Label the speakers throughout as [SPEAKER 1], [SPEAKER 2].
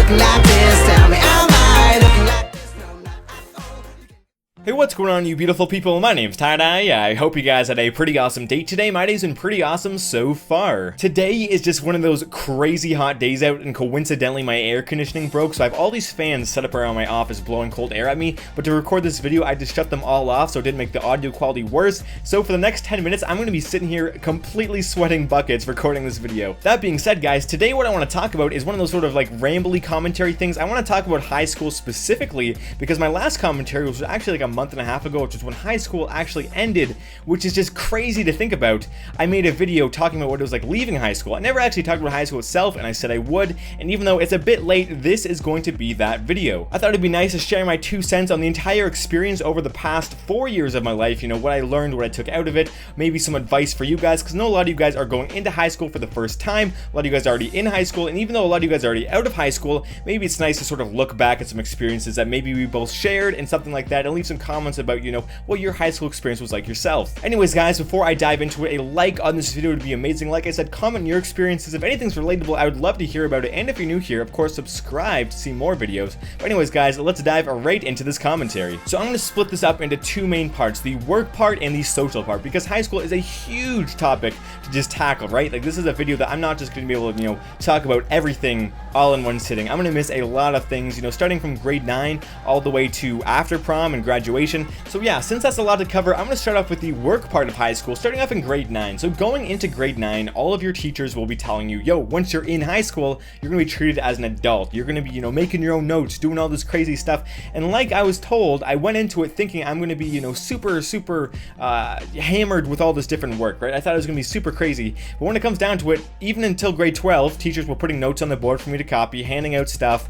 [SPEAKER 1] looking like this? Tell me, am I looking like this? No, not at all.
[SPEAKER 2] Hey, what's going on, you beautiful people? My name's Tie-Dye. I hope you guys had a pretty awesome day today. My day's been pretty awesome so far. Today is just one of those crazy hot days out, and coincidentally my air conditioning broke, so I have all these fans set up around my office blowing cold air at me, but to record this video I just shut them all off so it didn't make the audio quality worse. So for the next 10 minutes I'm going to be sitting here completely sweating buckets recording this video. That being said, guys, today what I want to talk about is one of those sort of like rambly commentary things. I want to talk about high school specifically because my last commentary was actually like a month and a half ago, which is when high school actually ended, which is just crazy to think about. I made a video talking about what it was like leaving high school. I never actually talked about high school itself, and I said I would, and even though it's a bit late, this is going to be that video. I thought it'd be nice to share my 2 cents on the entire experience over the past 4 years of my life, you know, what I learned, what I took out of it, maybe some advice for you guys, because I know a lot of you guys are going into high school for the first time, a lot of you guys are already in high school, and even though a lot of you guys are already out of high school, maybe it's nice to sort of look back at some experiences that maybe we both shared and something like that, and leave some comments about, you know, what your high school experience was like yourself. Anyways, guys, before I dive into it, a like on this video would be amazing. Like I said, comment your experiences. If anything's relatable, I would love to hear about it, and if you're new here, of course, subscribe to see more videos. But anyways, guys, let's dive right into this commentary. So I'm going to split this up into 2 main parts, the work part and the social part, because high school is a huge topic to just tackle, right? Like, this is a video that I'm not just going to be able to, you know, talk about everything all in one sitting. I'm going to miss a lot of things, you know, starting from grade 9 all the way to after prom and graduation. So yeah, since that's a lot to cover, I'm going to start off with the work part of high school, starting off in grade 9. So going into grade 9, all of your teachers will be telling you, yo, once you're in high school, you're going to be treated as an adult. You're going to be, you know, making your own notes, doing all this crazy stuff. And like I was told, I went into it thinking I'm going to be, you know, super hammered with all this different work, right? I thought it was going to be super crazy. But when it comes down to it, even until grade 12, teachers were putting notes on the board for me to copy, handing out stuff,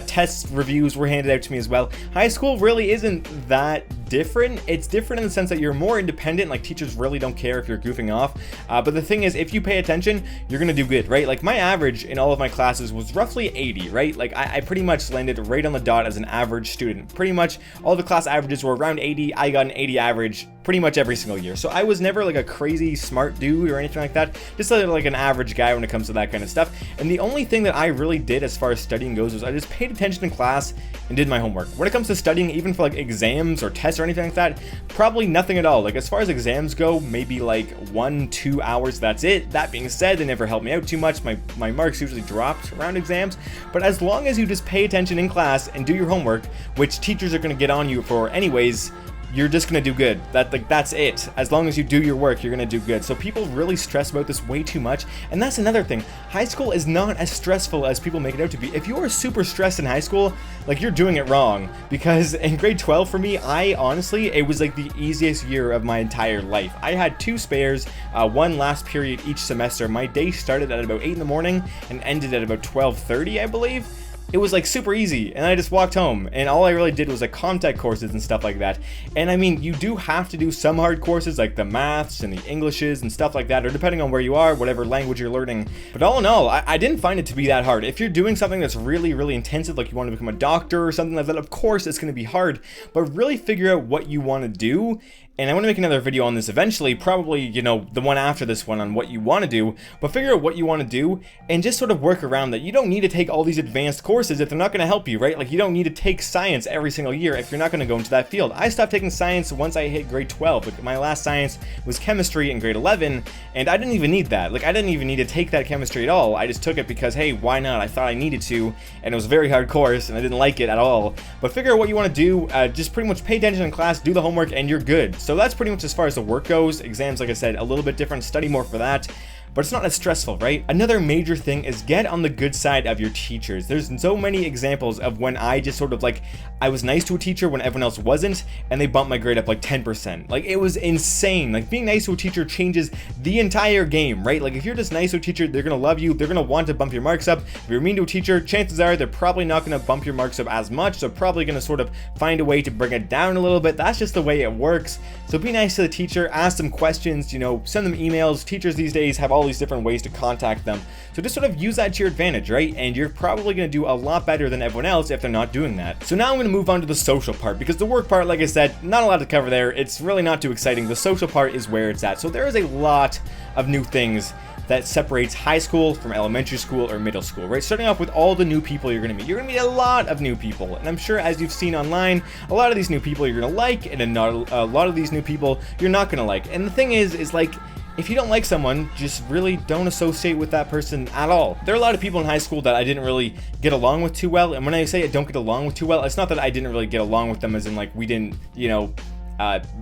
[SPEAKER 2] test reviews were handed out to me as well. High school really isn't that different. It's different in the sense that you're more independent, like teachers really don't care if you're goofing off, but the thing is, if you pay attention, you're gonna do good, right? Like, my average in all of my classes was roughly 80, right? Like, I pretty much landed right on the dot as an average student. Pretty much all the class averages were around 80. I got an 80 average pretty much every single year, so I was never like a crazy smart dude or anything like that, just like an average guy when it comes to that kind of stuff. And the only thing that I really did as far as studying goes was I just paid attention in class and did my homework. When it comes to studying, even for like exams or tests or anything like that, probably nothing at all. Like, as far as exams go, maybe like 1-2 hours, that's it. That being said, they never helped me out too much. My marks usually dropped around exams, but as long as you just pay attention in class and do your homework, which teachers are going to get on you for anyways, you're just gonna do good. That's it. As long as you do your work, you're gonna do good. So people really stress about this way too much, and that's another thing. High school is not as stressful as people make it out to be. If you are super stressed in high school, like, you're doing it wrong, because in grade 12 for me, I honestly, it was like the easiest year of my entire life. I had 2 spares, 1 last period each semester. My day started at about 8 in the morning and ended at about 12:30, I believe. It was like super easy, and I just walked home, and all I really did was like contact courses and stuff like that. And I mean, you do have to do some hard courses like the maths and the Englishes and stuff like that, or depending on where you are, whatever language you're learning. But all in all, I didn't find it to be that hard. If you're doing something that's really, really intensive, like you want to become a doctor or something like that, of course it's going to be hard, but really figure out what you want to do. And I want to make another video on this eventually, probably, you know, the one after this one on what you want to do, but figure out what you want to do and just sort of work around that. You don't need to take all these advanced courses if they're not going to help you, right? Like, you don't need to take science every single year if you're not going to go into that field. I stopped taking science once I hit grade 12. Like, my last science was chemistry in grade 11, and I didn't even need that. Like, I didn't even need to take that chemistry at all. I just took it because, hey, why not? I thought I needed to, and it was a very hard course, and I didn't like it at all. But figure out what you want to do, just pretty much pay attention in class, do the homework, and you're good. So that's pretty much as far as the work goes. Exams, like I said, a little bit different, study more for that. but it's not as stressful, right? Another major thing is get on the good side of your teachers. There's so many examples of when I just sort of like, I was nice to a teacher when everyone else wasn't, and they bumped my grade up like 10%. Like, it was insane. Like, being nice to a teacher changes the entire game, right? Like, if you're just nice to a teacher, they're gonna love you, they're gonna want to bump your marks up. If you're mean to a teacher, chances are they're probably not gonna bump your marks up as much, so probably gonna sort of find a way to bring it down a little bit. That's just the way it works. So be nice to the teacher, ask them questions, you know, send them emails. Teachers these days have all these different ways to contact them. So just sort of use that to your advantage, right? And you're probably gonna do a lot better than everyone else if they're not doing that. So now I'm gonna move on to the social part, because the work part, like I said, not a lot to cover there. It's really not too exciting. The social part is where it's at. So there is a lot of new things that separates high school from elementary school or middle school, right? Starting off with all the new people you're gonna meet. You're gonna meet a lot of new people, and I'm sure as you've seen online, a lot of these new people you're gonna like, and a lot of these new people you're not gonna like. And the thing is like, if you don't like someone, just really don't associate with that person at all. There are a lot of people in high school that I didn't really get along with too well, and when I say I don't get along with too well, it's not that I didn't really get along with them as in like we didn't, you know,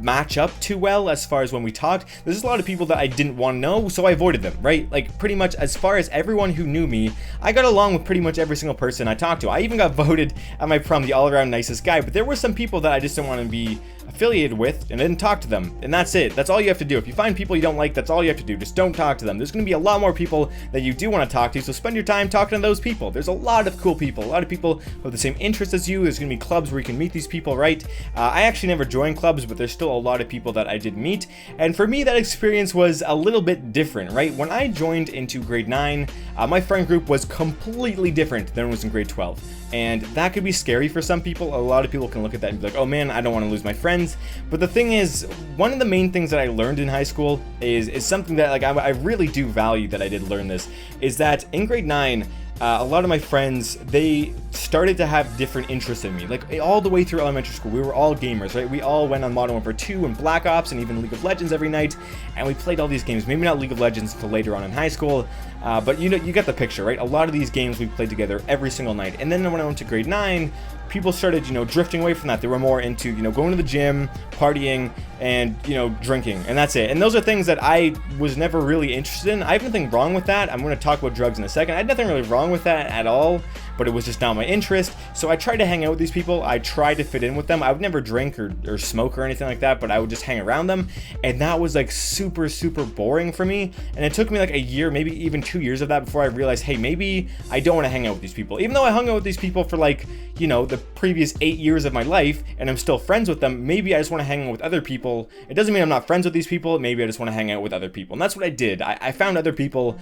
[SPEAKER 2] match up too well as far as when we talked. There's just a lot of people that I didn't want to know, so I avoided them, right? Like pretty much as far as everyone who knew me, I got along with pretty much every single person I talked to. I even got voted at my prom the all-around nicest guy, but there were some people that I just didn't want to be affiliated with and I didn't talk to them, and that's it. That's all you have to do. If you find people you don't like, that's all you have to do. Just don't talk to them. There's going to be a lot more people that you do want to talk to, so spend your time talking to those people. There's a lot of cool people, a lot of people who have the same interests as you. There's going to be clubs where you can meet these people, right? I actually never joined clubs, but there's still a lot of people that I did meet, and for me that experience was a little bit different, right? When I joined into grade 9, my friend group was completely different than it was in grade 12. And that could be scary for some people. A lot of people can look at that and be like, oh man, I don't want to lose my friends. But the thing is, one of the main things that I learned in high school is something that like I really do value that I did learn this, is that in grade 9, a lot of my friends, they started to have different interests in me. Like all the way through elementary school, we were all gamers, right? We all went on Modern Warfare 2 and Black Ops and even League of Legends every night, and we played all these games. Maybe not League of Legends until later on in high school, but you know, you get the picture, right? A lot of these games we played together every single night. And then when I went to grade 9, people started, you know, drifting away from that. They were more into, you know, going to the gym, partying, and, you know, drinking, and that's it. And those are things that I was never really interested in. I have nothing wrong with that. I'm going to talk about drugs in a second. I had nothing really wrong with that at all, but it was just not my interest. So I tried to hang out with these people. I tried to fit in with them. I would never drink or smoke or anything like that, but I would just hang around them. And that was like super, super boring for me. And it took me like a year, maybe even 2 years of that before I realized, hey, maybe I don't want to hang out with these people. Even though I hung out with these people for like, you know, the previous 8 years of my life, and I'm still friends with them, maybe I just want to hang out with other people. It doesn't mean I'm not friends with these people. Maybe I just want to hang out with other people. And that's what I did. I found other people,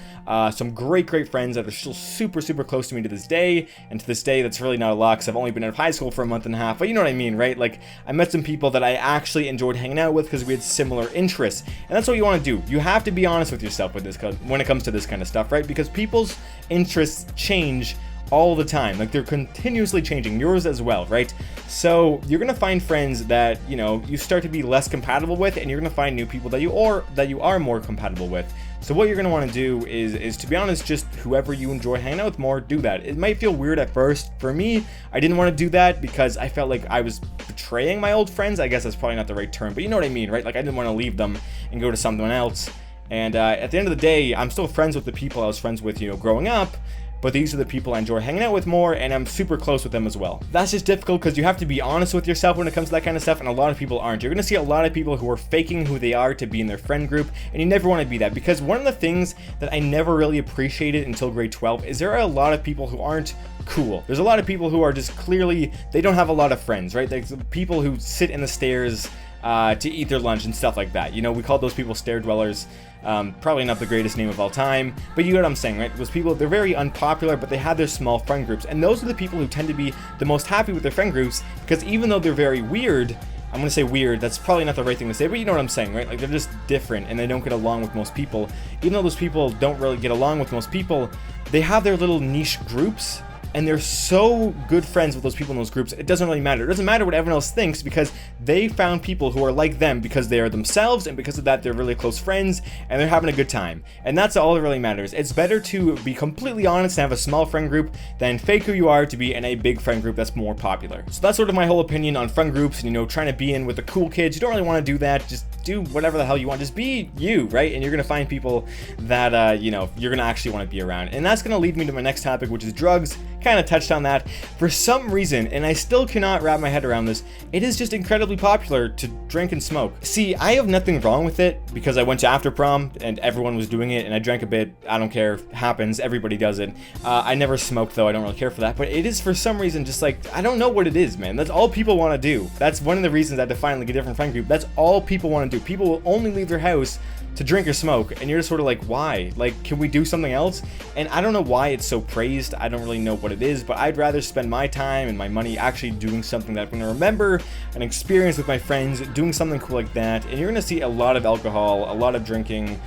[SPEAKER 2] some great friends that are still super, super close to me to this day. And to this day, that's really not a lot because I've only been out of high school for a month and a half. But you know what I mean, right? Like, I met some people that I actually enjoyed hanging out with because we had similar interests. And that's what you want to do. You have to be honest with yourself with this when it comes to this kind of stuff, right? Because people's interests change all the time. Like, they're continuously changing, yours as well, right? So you're gonna find friends that, you know, you start to be less compatible with, and you're gonna find new people that you are more compatible with. So what you're gonna want to do is to be honest, just whoever you enjoy hanging out with more, do that. It might feel weird at first. For me, I didn't want to do that because I felt like I was betraying my old friends. I guess that's probably not the right term, but you know what I mean, right? Like, I didn't want to leave them and go to someone else. And at the end of the day, I'm still friends with the people I was friends with, you know, growing up. But these are the people I enjoy hanging out with more, and I'm super close with them as well. That's just difficult because you have to be honest with yourself when it comes to that kind of stuff, and a lot of people aren't. You're going to see a lot of people who are faking who they are to be in their friend group, and you never want to be that, because one of the things that I never really appreciated until grade 12 is there are a lot of people who aren't cool. There's a lot of people who are just clearly, they don't have a lot of friends, right? There's people who sit in the stairs to eat their lunch and stuff like that. You know, we call those people stair dwellers. Probably not the greatest name of all time, but you know what I'm saying, right? Those people, they're very unpopular, but they have their small friend groups, and those are the people who tend to be the most happy with their friend groups, because even though they're very weird, I'm gonna say weird, that's probably not the right thing to say, but you know what I'm saying, right? Like, they're just different, and they don't get along with most people. Even though those people don't really get along with most people, they have their little niche groups, and they're so good friends with those people in those groups, it doesn't really matter. It doesn't matter what everyone else thinks, because they found people who are like them because they are themselves, and because of that, they're really close friends, and they're having a good time. And that's all that really matters. It's better to be completely honest and have a small friend group than fake who you are to be in a big friend group that's more popular. So that's sort of my whole opinion on friend groups, and, you know, trying to be in with the cool kids. You don't really want to do that. Just do whatever the hell you want. Just be you, right? And you're going to find people that, you know, you're going to actually want to be around. And that's going to lead me to my next topic, which is drugs. Kind of touched on that. For some reason, and I still cannot wrap my head around this, it is just incredibly popular to drink and smoke. See, I have nothing wrong with it because I went to after prom and everyone was doing it, and I drank a bit. I don't care. It happens. Everybody does it. I never smoked, though. I don't really care for that. But it is, for some reason, just like, I don't know what it is, man. That's all people want to do. That's one of the reasons I had to find like a different friend group. That's all people want to do. People will only leave their house to drink or smoke, and you're just sort of like, why? Like, can we do something else? And I don't know why it's so praised. I don't really know what it is, but I'd rather spend my time and my money actually doing something that I'm going to remember and experience with my friends, doing something cool like that. And you're going to see a lot of alcohol, a lot of drinking,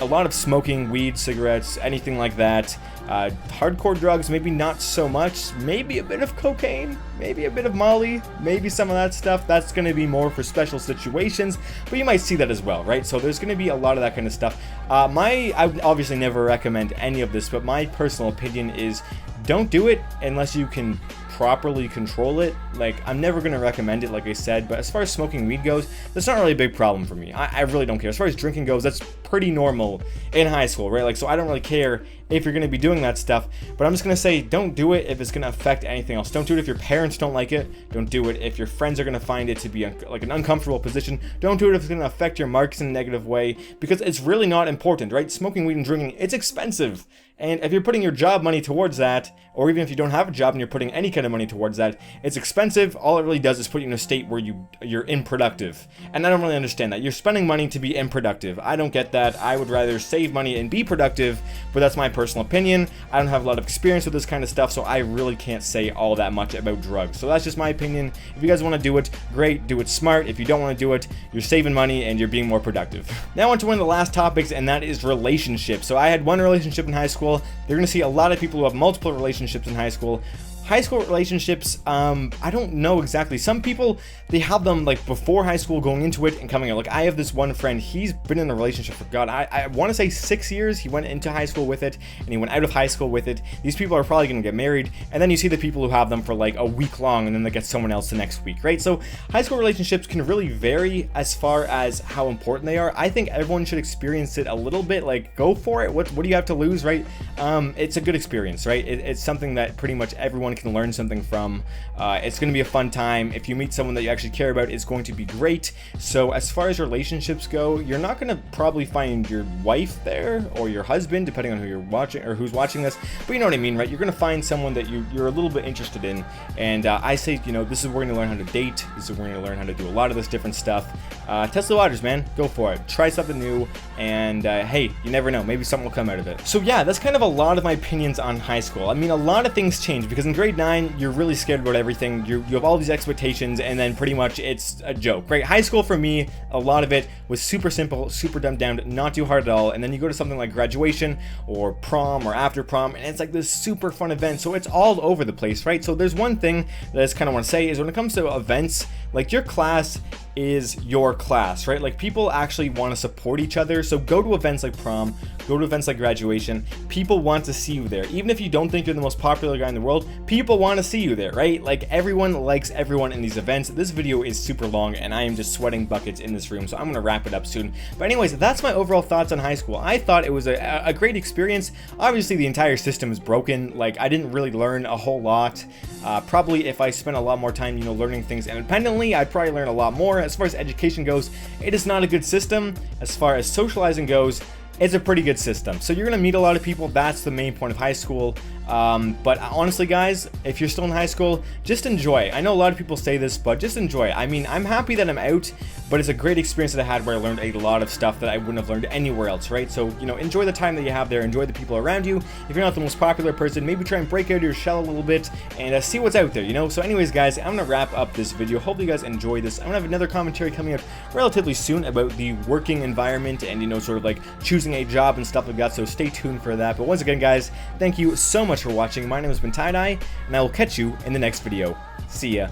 [SPEAKER 2] a lot of smoking, weed, cigarettes, anything like that. Hardcore drugs, maybe not so much. Maybe a bit of cocaine, maybe a bit of Molly, maybe some of that stuff. That's going to be more for special situations, but you might see that as well, right? So there's going to be a lot of that kind of stuff. I would obviously never recommend any of this, but my personal opinion is don't do it unless you can properly control it. Like, I'm never going to recommend it, like I said, but as far as smoking weed goes, that's not really a big problem for me. I really don't care. As far as drinking goes, that's pretty normal in high school, right? Like, so I don't really care if you're going to be doing that stuff, but I'm just going to say don't do it if it's going to affect anything else. Don't do it if your parents don't like it. Don't do it if your friends are going to find it to be like an uncomfortable position. Don't do it if it's going to affect your marks in a negative way, because it's really not important, right? Smoking weed and drinking, it's expensive. And if you're putting your job money towards that, or even if you don't have a job and you're putting any kind of money towards that, it's expensive. All it really does is put you in a state where you're unproductive. And I don't really understand that. You're spending money to be unproductive. I don't get that. I would rather save money and be productive, but that's my personal opinion. I don't have a lot of experience with this kind of stuff, so I really can't say all that much about drugs. So that's just my opinion. If you guys want to do it, great, do it smart. If you don't want to do it, you're saving money and you're being more productive. Now on to one of the last topics, and that is relationships. So I had one relationship in high school. They're going to see a lot of people who have multiple relationships in high school. High school relationships, I don't know exactly. Some people, they have them like before high school, going into it and coming out. Like, I have this one friend, he's been in a relationship for, God, I want to say 6 years. He went into high school with it, and he went out of high school with it. These people are probably going to get married, and then you see the people who have them for like a week long, and then they get someone else the next week, right? So high school relationships can really vary as far as how important they are. I think everyone should experience it a little bit. Like, go for it. What do you have to lose, right? It's a good experience, right? It's something that pretty much everyone can learn something from. It's going to be a fun time. If you meet someone that you actually care about, it's going to be great. So as far as relationships go, you're not going to probably find your wife there, or your husband, depending on who you're watching or who's watching this, but you know what I mean, right? You're going to find someone that you're a little bit interested in, and I say, you know, this is where we're going to learn how to date. This is where we're going to learn how to do a lot of this different stuff. Test the waters, man. Go for it. Try something new, and hey, you never know, maybe something will come out of it. So yeah, that's kind of a lot of my opinions on high school. I mean, a lot of things change, because in grade 9, you're really scared about everything. You have all these expectations, and then pretty much it's a joke, right? High school for me, a lot of it was super simple, super dumbed down, not too hard at all. And then you go to something like graduation or prom or after prom, and it's like this super fun event. So it's all over the place, right? So there's one thing that I just kind of want to say is, when it comes to events, like, your class is your class, right? Like, people actually want to support each other. So go to events like prom, go to events like graduation. People want to see you there. Even if you don't think you're the most popular guy in the world, people want to see you there, right? Like, everyone likes everyone in these events. This video is super long, and I am just sweating buckets in this room, so I'm going to wrap it up soon. But anyways, that's my overall thoughts on high school. I thought it was a great experience. Obviously, the entire system is broken. Like, I didn't really learn a whole lot. Probably if I spent a lot more time, you know, learning things independently, I'd probably learn a lot more. As far as education goes, it is not a good system. As far as socializing goes, it's a pretty good system. So you're going to meet a lot of people. That's the main point of high school. But honestly, guys, if you're still in high school, just enjoy. I know a lot of people say this, but just enjoy. I mean, I'm happy that I'm out, but it's a great experience that I had, where I learned a lot of stuff that I wouldn't have learned anywhere else, right? So, you know, enjoy the time that you have there. Enjoy the people around you. If you're not the most popular person, maybe try and break out of your shell a little bit and see what's out there, you know? So anyways, guys, I'm going to wrap up this video. Hopefully you guys enjoy this. I'm going to have another commentary coming up relatively soon about the working environment and, you know, sort of like choosing a job and stuff like that. So stay tuned for that. But once again, guys, thank you so much for watching. My name has been Tie-Dye, and I will catch you in the next video. See ya.